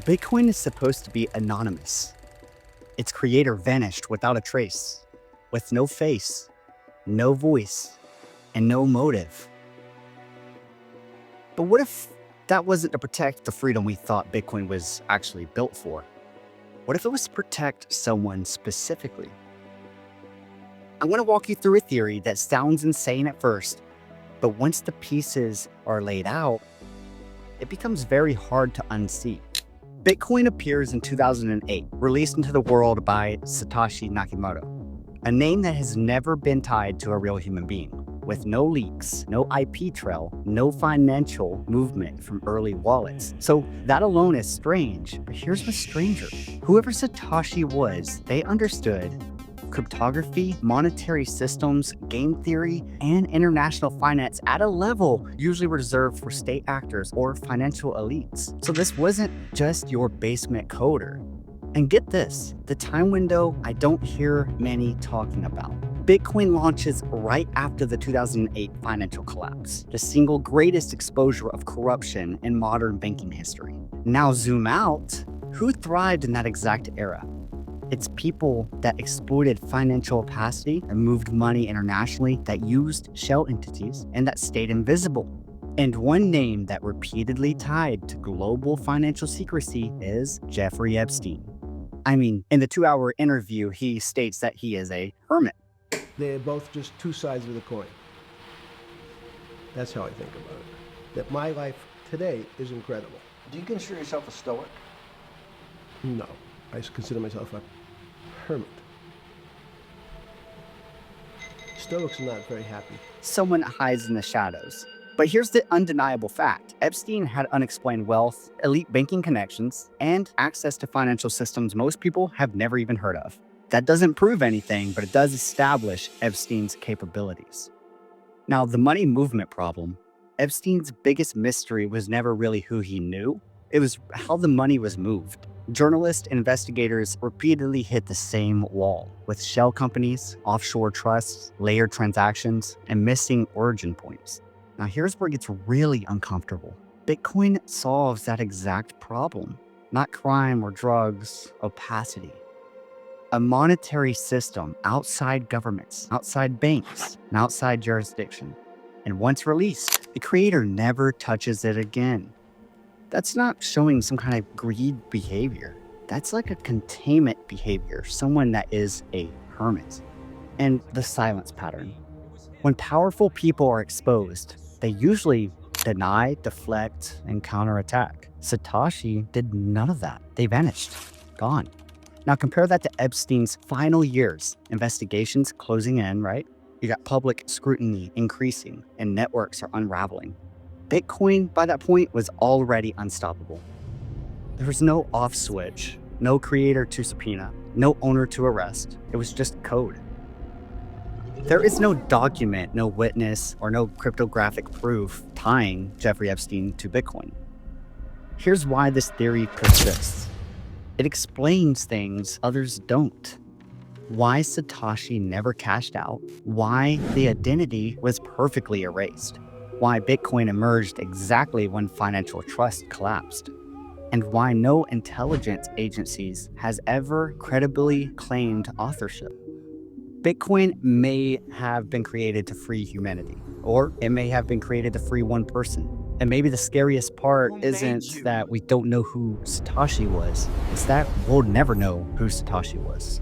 Bitcoin is supposed to be anonymous. Its creator vanished without a trace, with no face, no voice, and no motive. But what if that wasn't to protect the freedom we thought Bitcoin was actually built for? What if it was to protect someone specifically? I want to walk you through a theory that sounds insane at first, but once the pieces are laid out, it becomes very hard to unsee. Bitcoin appears in 2008, released into the world by Satoshi Nakamoto, a name that has never been tied to a real human being, with no leaks, no IP trail, no financial movement from early wallets. So that alone is strange, but here's what's stranger. Whoever Satoshi was, they understood cryptography, monetary systems, game theory, and international finance at a level usually reserved for state actors or financial elites. So this wasn't just your basement coder. And get this, the time window I don't hear many talking about. Bitcoin launches right after the 2008 financial collapse, the single greatest exposure of corruption in modern banking history. Now zoom out, who thrived in that exact era? It's people that exploited financial opacity and moved money internationally, that used shell entities, and that stayed invisible. And one name that repeatedly tied to global financial secrecy is Jeffrey Epstein. I mean, in the 2-hour interview, he states that he is a hermit. They're both just two sides of the coin. That's how I think about it. That my life today is incredible. Do you consider yourself a stoic? No, I consider myself a hermit. Stoics are not very happy. Someone hides in the shadows. But here's the undeniable fact. Epstein had unexplained wealth, elite banking connections, and access to financial systems most people have never even heard of. That doesn't prove anything, but it does establish Epstein's capabilities. Now, the money movement problem. Epstein's biggest mystery was never really who he knew. It was how the money was moved. Journalists and investigators repeatedly hit the same wall, with shell companies, offshore trusts, layered transactions, and missing origin points. Now here's where it gets really uncomfortable. Bitcoin solves that exact problem. Not crime or drugs, opacity. A monetary system outside governments, outside banks, and outside jurisdiction. And once released, the creator never touches it again. That's not showing some kind of greed behavior. That's like a containment behavior, someone that is a hermit. And the silence pattern. When powerful people are exposed, they usually deny, deflect, and counterattack. Satoshi did none of that. They vanished, gone. Now compare that to Epstein's final years, investigations closing in, right? You got public scrutiny increasing and networks are unraveling. Bitcoin, by that point, was already unstoppable. There was no off switch, no creator to subpoena, no owner to arrest. It was just code. There is no document, no witness, or no cryptographic proof tying Jeffrey Epstein to Bitcoin. Here's why this theory persists. It explains things others don't. Why Satoshi never cashed out, why the identity was perfectly erased, why Bitcoin emerged exactly when financial trust collapsed, and why no intelligence agencies has ever credibly claimed authorship. Bitcoin may have been created to free humanity, or it may have been created to free one person. And maybe the scariest part isn't that we don't know who Satoshi was, it's that we'll never know who Satoshi was.